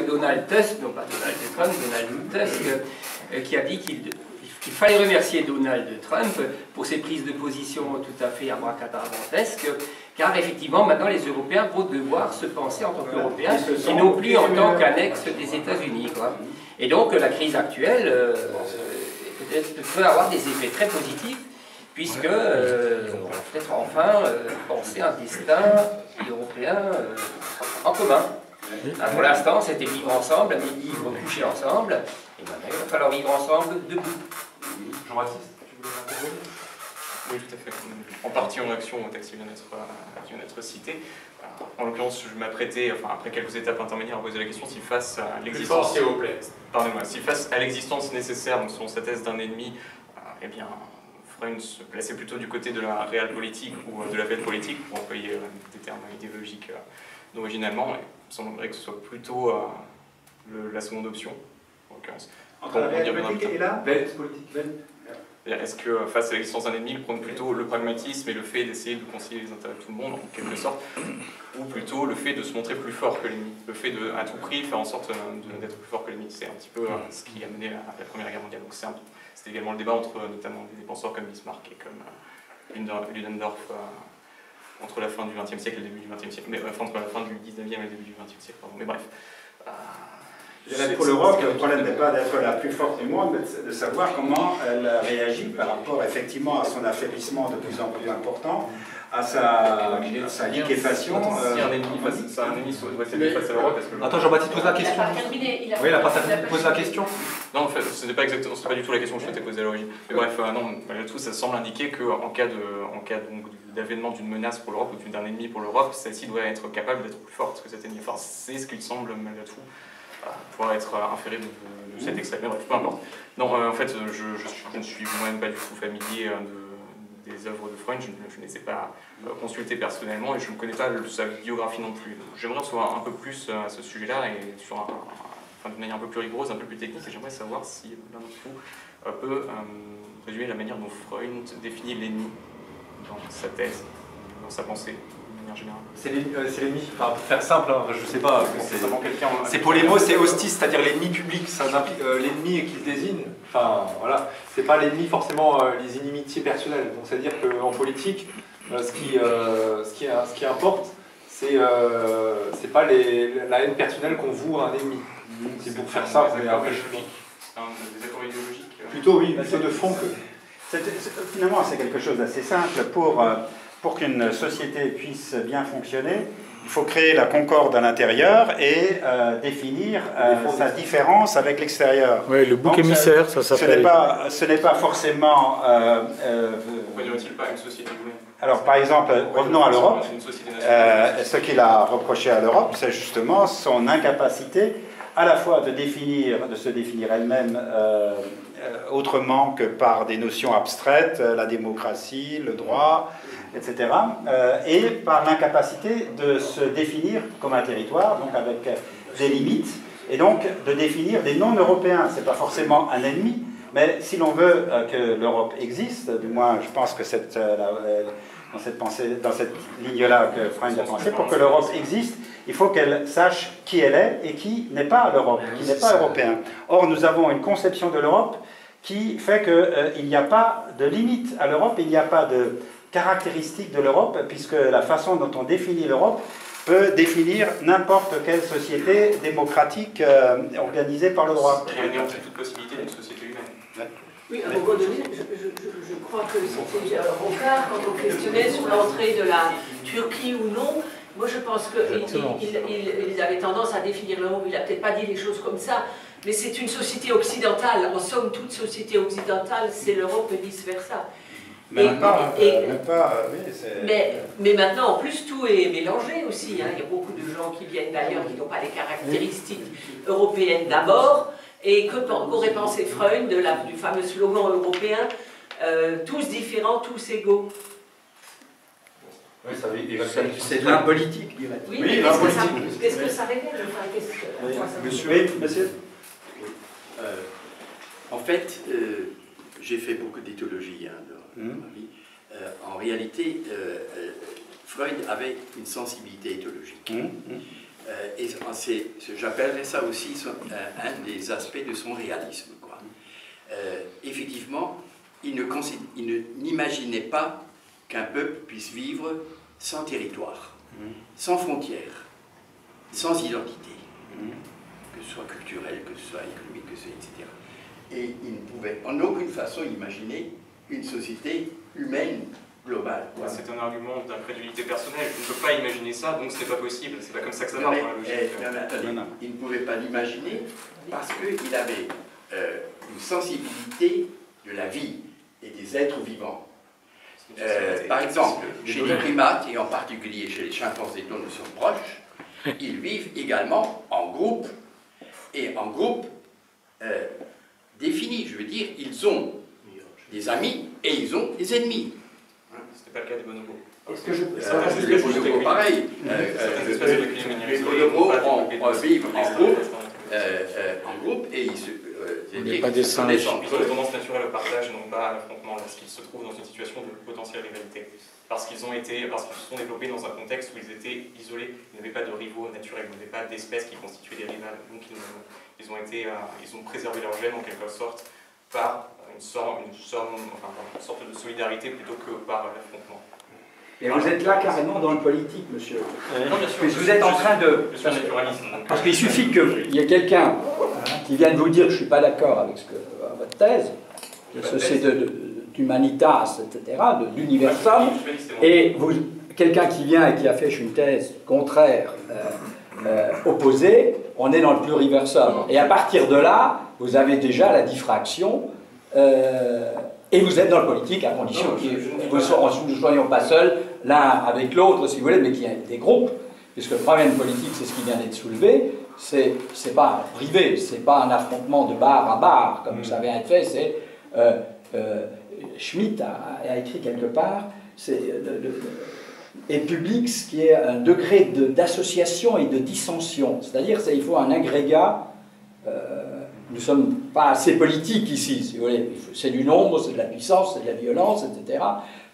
Donald Tusk, non pas Donald Trump, Donald Tusk, qui a dit qu'il fallait remercier Donald Trump pour ses prises de position tout à fait abracadabrantesques, car effectivement maintenant les Européens vont devoir se penser en tant qu'Européens et non plus en tant qu'annexe des États-Unis. Et donc la crise actuelle peut avoir des effets très positifs, puisque on va peut-être enfin penser un destin européen en commun. Pour l'instant, c'était vivre ensemble, vivre coucher ensemble, et maintenant il va falloir vivre ensemble debout. Jean-Baptiste, tu voulais intervenir? Oui, tout à fait. En partie en réaction au texte qui vient d'être cité. En l'occurrence, je m'apprêtais, enfin, après quelques étapes intermédiaires, à poser la question si face à l'existence... s'il vous plaît. Pardonnez-moi. Si face à l'existence nécessaire, donc selon sa thèse d'un ennemi, eh bien, Freund se plaçait plutôt du côté de la réelle politique ou de la belle politique, pour employer des termes idéologiques d'origine allemande. Il semblerait que ce soit plutôt la seconde option, en l'occurrence. Entre la réelle politique et la belle politique. Est-ce que face à l'existence d'un ennemi, il prône plutôt le pragmatisme et le fait d'essayer de concilier les intérêts de tout le monde, en quelque sorte, ou plutôt le fait de se montrer plus fort que l'ennemi, le fait de, à tout prix, faire en sorte d'être plus fort que l'ennemi? C'est un petit peu ce qui a mené à la Première Guerre mondiale. Donc c'était également le débat entre notamment des penseurs comme Bismarck et comme Ludendorff entre la fin du XXe siècle et le début du XXe siècle, mais entre la fin du XIXe et le début du XXe siècle, pardon. Mais bref. Pour l'Europe, le problème n'est pas d'être la plus forte du monde, mais de savoir comment elle réagit par rapport effectivement à son affaiblissement de plus en plus important, à sa liquéfaction. Si un ennemi doit s'aider face à l'Europe, est-ce que... Attends, Jean-Baptiste pose la question. Oui, il n'a pas terminé. Pose la question. Non, en fait, ce n'est pas exactement, c'est pas du tout la question que je souhaitais poser à l'origine. Mais bref, non, malgré tout, ça semble indiquer qu'en cas d'avènement d'une menace pour l'Europe ou d'un ennemi pour l'Europe, celle-ci doit être capable d'être plus forte que cet ennemi. Enfin, c'est ce qu'il semble malgré tout pouvoir être inféré de cet extrait. Mais bref, peu importe. Non, en fait, je ne suis moi-même pas du tout familier des œuvres de Freund, je ne les ai pas consultées personnellement et je ne connais pas sa biographie non plus. J'aimerais en savoir un peu plus à ce sujet-là et sur d'une manière un peu plus rigoureuse, un peu plus technique, et j'aimerais savoir si l'un d'entre vous peut résumer la manière dont Freud définit l'ennemi dans sa thèse, dans sa pensée, de manière générale. C'est l'ennemi, enfin, pour faire simple, hein, je ne sais pas, c'est pour les mots, c'est hostis, c'est-à-dire l'ennemi public, ça implique l'ennemi qui se désigne, enfin voilà, c'est pas l'ennemi forcément les inimitiés personnelles, donc c'est-à-dire qu'en politique, ce qui importe, c'est pas la haine personnelle qu'on voue à un ennemi, c'est pour faire ça, mais après je... Des accords idéologiques Plutôt oui, plutôt de fond que... Finalement, c'est quelque chose d'assez simple. Pour qu'une société puisse bien fonctionner, il faut créer la concorde à l'intérieur et définir sa différence avec l'extérieur. Oui, le bouc émissaire, ça s'appelle. Ce n'est pas forcément... Pourquoi n'y aurait-il pas une société humaine? Alors, par exemple, revenons à l'Europe. Ce qu'il a reproché à l'Europe, c'est justement son incapacité à la fois de se définir elle-même autrement que par des notions abstraites, la démocratie, le droit, etc., et par l'incapacité de se définir comme un territoire, donc avec des limites, et donc de définir des non-européens. Ce n'est pas forcément un ennemi, mais si l'on veut que l'Europe existe, du moins je pense que dans cette ligne-là que Freund a pensé, pour que l'Europe existe, il faut qu'elle sache qui elle est et qui n'est pas l'Europe, qui n'est pas européen. Or, nous avons une conception de l'Europe qui fait qu'il n'y a pas de limite à l'Europe, il n'y a pas de caractéristiques de l'Europe, puisque la façon dont on définit l'Europe peut définir n'importe quelle société démocratique organisée par le droit. Qui anéantit toute possibilité d'une société humaine. Oui, à un moment donné, je crois que c'était Rocard, quand on questionnait sur l'entrée de la Turquie ou non, moi je pense qu'il avait tendance à définir l'Europe, il n'a peut-être pas dit les choses comme ça, mais c'est une société occidentale. En somme, toute société occidentale, c'est l'Europe et vice-versa. Mais maintenant, en plus, tout est mélangé aussi. Hein. Il y a beaucoup de gens qui viennent d'ailleurs, qui n'ont pas les caractéristiques européennes d'abord. Et qu'aurait pensé Freud du fameux slogan européen tous différents, tous égaux? Oui, c'est de l'impolitique, dirais-je. Oui, qu'est-ce que ça révèle? Monsieur. En fait, j'ai fait beaucoup d'éthologie dans ma vie. En réalité, Freud avait une sensibilité éthologique. J'appellerais ça aussi un des aspects de son réalisme, quoi. Effectivement, il n'imaginait pas qu'un peuple puisse vivre sans territoire, sans frontières, sans identité, que ce soit culturel, que ce soit économique, que ce soit, etc. Et il ne pouvait en aucune façon imaginer une société humaine globale. C'est un argument d'incrédulité personnelle. Je ne peux pas imaginer ça, donc ce n'est pas possible. C'est pas comme ça que ça marche dans la logique. Il ne pouvait pas l'imaginer parce qu'il avait une sensibilité de la vie et des êtres vivants. Par exemple, chez les primates, et en particulier chez les chimpanzés dont nous sommes proches, ils vivent également en groupe, et en groupe défini. Je veux dire, ils ont des amis et ils ont des ennemis. C'était pas le cas des bonobos. Les bonobos, pareil. Les bonobos vivent en groupe et ils se... On n'est pas des singes. Ils ont des tendances naturelles au partage, non pas à l'affrontement, parce qu'ils se trouvent dans une situation de potentielle rivalité. Parce qu'ils se sont développés dans un contexte où ils étaient isolés, il n'y avait pas de rivaux naturels, il n'y avait pas d'espèces qui constituaient des rivales. Donc ils ont préservé leur gène en quelque sorte par une sorte de solidarité plutôt que par l'affrontement. Et vous êtes là carrément dans le politique, monsieur. Non, bien sûr. Vous êtes en train de... Je suis un naturaliste. Parce qu'il suffit qu'il y ait quelqu'un qui vienne vous dire « je ne suis pas d'accord avec votre thèse », c'est d'Humanitas, etc., d'Universum, et quelqu'un qui vient et qui affiche une thèse contraire, opposée, on est dans le pluriversum. Et à partir de là, vous avez déjà la diffraction, et vous êtes dans le politique à condition que nous ne soyons pas seuls, l'un avec l'autre, si vous voulez, mais qu'il y ait des groupes, puisque le problème politique, c'est ce qui vient d'être soulevé, c'est pas privé, c'est pas un affrontement de bar à bar, comme ça vient d'être fait, c'est... Schmitt a écrit quelque part, et public, ce qui est un degré d'association et de dissension, c'est-à-dire qu'il faut un agrégat. Nous ne sommes pas assez politiques ici, si vous voulez. C'est du nombre, c'est de la puissance, c'est de la violence, etc.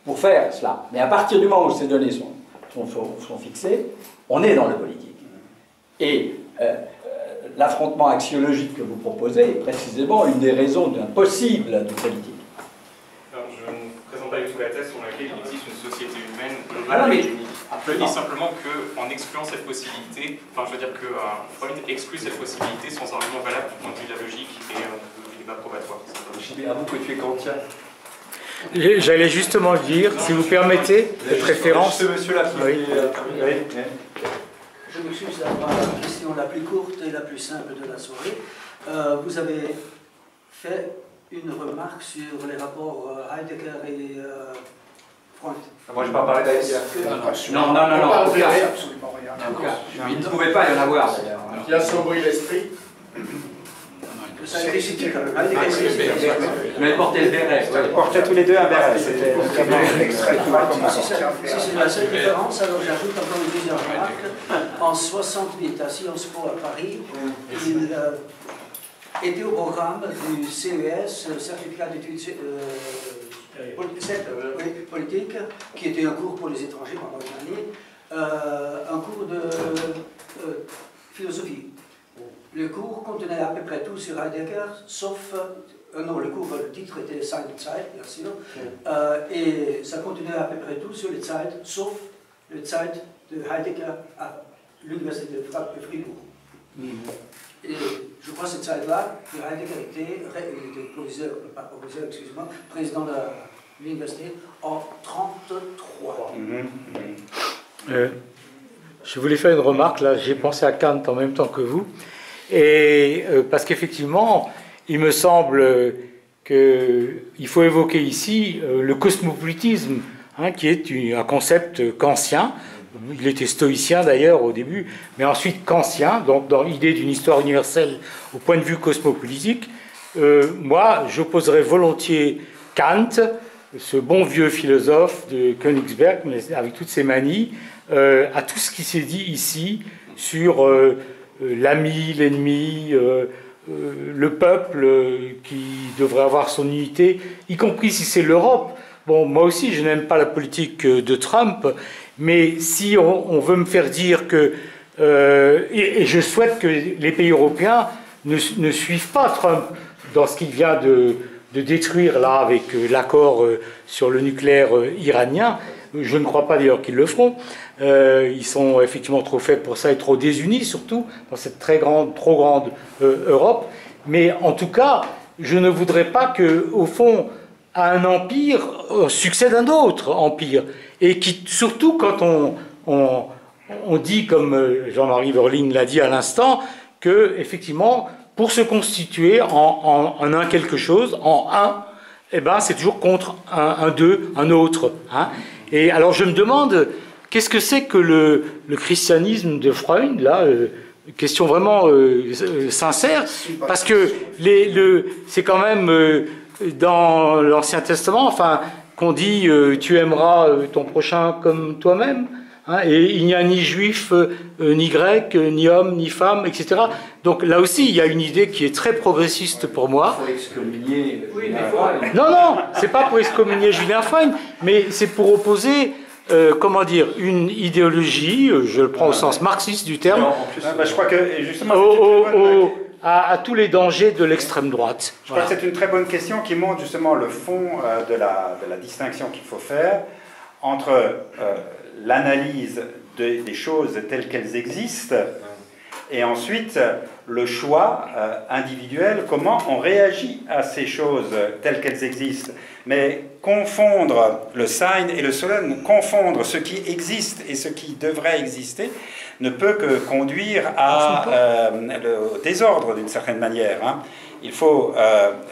pour faire cela. Mais à partir du moment où ces données sont fixées, on est dans le politique. Et l'affrontement axiologique que vous proposez est précisément une des raisons d'un possible de politique. Alors, je ne présente pas du tout la thèse sur laquelle il existe une société humaine globale et unique. Je dis simplement qu'en excluant cette possibilité, enfin je veux dire que Freud exclut cette possibilité sans argument valable du point de vue de la logique et du débat probatoire. Je dis à vous que tu es kantien. J'allais justement le dire, si vous permettez, de préférence. Ce monsieur-là qui Je m'excuse d'avoir la question la plus courte et la plus simple de la soirée. Vous avez fait une remarque sur les rapports Heidegger et Freud. Moi, je ne vais pas parler d'Heidegger. Non. Absolument rien. Il ne pouvait pas y en avoir, d'ailleurs. Qui a sombré l'esprit. Ça a été cité quand même. Mais portez le béret. Portez tous les deux un béret. C'était vraiment extrait. Si c'est la seule différence, alors j'ajoute encore une deuxième remarque. En 68, à Sciences Po à Paris, il était au programme du CES, certificat d'études politique, qui était un cours pour les étrangers pendant une année, un cours de philosophie. Le cours contenait à peu près tout sur Heidegger, sauf... non, le titre était Sein und Zeit, bien sûr, et ça contenait à peu près tout sur le Zeit, sauf le Zeit de Heidegger à l'université de Fribourg. Et je crois que cette Zeit-là, Heidegger était président de l'université en 1933. Je voulais faire une remarque, là, j'ai pensé à Kant en même temps que vous, et parce qu'effectivement, il me semble qu'il faut évoquer ici le cosmopolitisme, qui est un concept kantien. Il était stoïcien d'ailleurs au début, mais ensuite kantien, donc dans l'idée d'une histoire universelle au point de vue cosmopolitique. Moi, j'opposerais volontiers Kant, ce bon vieux philosophe de Königsberg, mais avec toutes ses manies, à tout ce qui s'est dit ici sur l'ami, l'ennemi, le peuple qui devrait avoir son unité, y compris si c'est l'Europe. Bon, moi aussi, je n'aime pas la politique de Trump, mais si on veut me faire dire que Et je souhaite que les pays européens ne suivent pas Trump dans ce qu'il vient de détruire là avec l'accord sur le nucléaire iranien. Je ne crois pas d'ailleurs qu'ils le feront. Ils sont effectivement trop faibles pour ça et trop désunis, surtout dans cette trop grande Europe. Mais en tout cas, je ne voudrais pas que, au fond, à un empire succède un autre empire. Et qui, surtout quand on dit, comme Jean-Marie Verling l'a dit à l'instant, que effectivement, pour se constituer en un quelque chose, en un, eh ben, c'est toujours contre un deux, un autre. Hein. Et alors je me demande, qu'est-ce que c'est que le christianisme de Freud, là, question vraiment sincère, parce que c'est quand même dans l'Ancien Testament, enfin, qu'on dit tu aimeras ton prochain comme toi-même. Hein, et il n'y a ni juif, ni grec, ni homme, ni femme, etc. Donc là aussi, il y a une idée qui est très progressiste pour moi. Il faut excommunier Julien Freund. Non, c'est pas pour excommunier Julien Freund, mais c'est pour opposer, comment dire, une idéologie, je le prends au sens marxiste du terme, je crois que justement, à tous les dangers de l'extrême droite. Je crois que c'est une très bonne question qui montre justement le fond de la distinction qu'il faut faire entre l'analyse des choses telles qu'elles existent et ensuite le choix individuel, comment on réagit à ces choses telles qu'elles existent. Mais confondre le sein et le solen, confondre ce qui existe et ce qui devrait exister, ne peut que conduire au désordre d'une certaine manière. Hein. Il faut,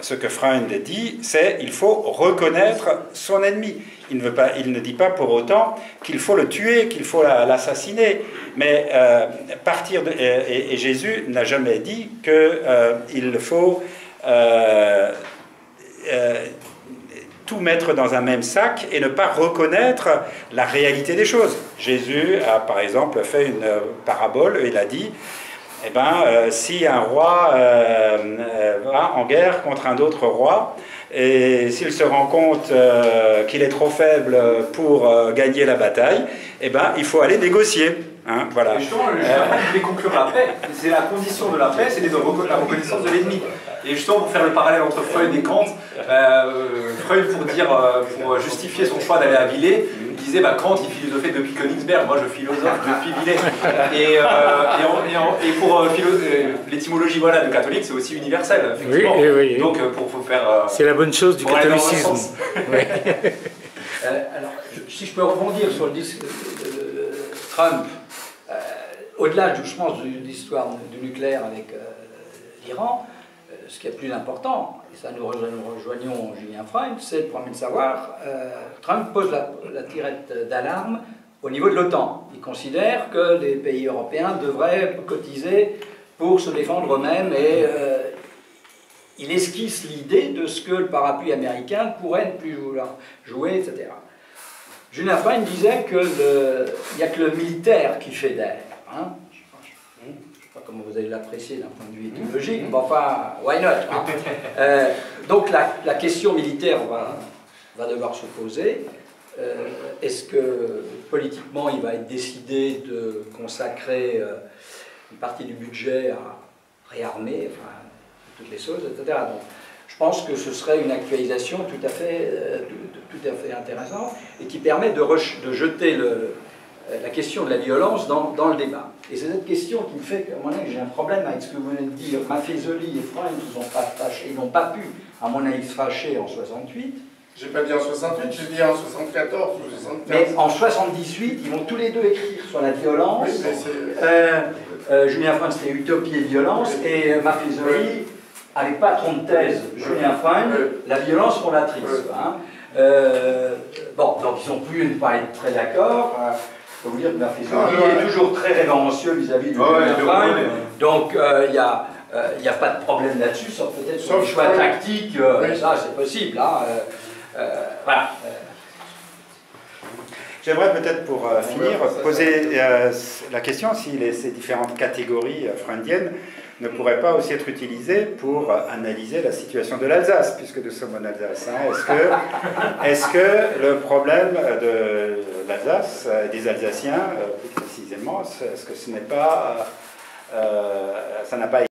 ce que Freund dit, c'est il faut reconnaître son ennemi. Il ne dit pas pour autant qu'il faut le tuer, qu'il faut l'assassiner. Mais et Jésus n'a jamais dit qu'il faut tout mettre dans un même sac et ne pas reconnaître la réalité des choses. Jésus a par exemple fait une parabole, il a dit, eh ben, si un roi va en guerre contre un autre roi, et s'il se rend compte qu'il est trop faible pour gagner la bataille, eh ben, il faut aller négocier. Hein, voilà. Justement, je voulais conclure la paix. C'est la condition de la paix, c'est la reconnaissance de l'ennemi. Et justement, pour faire le parallèle entre Freud et Kant, Freud, pour justifier son choix d'aller à Villers, il disait Kant, il philosophait depuis Königsberg, moi je philosophe depuis Villers. Et pour l'étymologie de catholique, c'est aussi universel, effectivement. Oui. Donc, pour faire. C'est la bonne chose du catholicisme. Alors, si je peux rebondir sur le disque de Trump, au-delà, je pense, de l'histoire du nucléaire avec l'Iran, ce qui est plus important, et ça nous rejoignons Julien Freund, c'est le problème de savoir, Trump pose la tirette d'alarme au niveau de l'OTAN. Il considère que les pays européens devraient cotiser pour se défendre eux-mêmes et il esquisse l'idée de ce que le parapluie américain pourrait ne plus vouloir jouer, etc. Julien Freund disait qu'il n'y a que le militaire qui fédère. Hein. Je ne sais pas comment vous allez l'apprécier d'un point de vue étymologique, mais enfin, why not hein. Donc la question militaire va devoir se poser. Est-ce que politiquement il va être décidé de consacrer une partie du budget à réarmer, enfin, toutes les choses, etc. Donc, je pense que ce serait une actualisation tout à fait intéressante et qui permet de jeter la question de la violence dans le débat. Et c'est cette question qui me fait qu'à mon avis, j'ai un problème avec ce que vous venez de dire. Maffezoli et Freund ne sont pas fâchés, ils n'ont pas pu, à mon avis, se fâcher en 68. J'ai pas dit en 68, j'ai dit en 74 ou 75. Mais en 78, ils vont tous les deux écrire sur la violence. Oui, Julien Freund, c'était Utopie et violence, et Maffezoli, avec patron de thèse, Julien Freund, la violence fondatrice. Hein. Bon, donc ils ont pu ne pas être très d'accord. Je peux vous dire que Maffezoli est toujours très révérencieux vis-à-vis de Julien Freund. Donc il n'y a pas de problème là-dessus, sauf peut-être sur le choix tactique, ça c'est possible. Hein. Voilà. J'aimerais peut-être pour finir poser la question si ces différentes catégories freudiennes ne pourraient pas aussi être utilisées pour analyser la situation de l'Alsace, puisque nous sommes en Alsace. Hein. Est-ce que le problème de l'Alsace, des Alsaciens, plus précisément, est-ce que ce n'est pas, ça n'a pas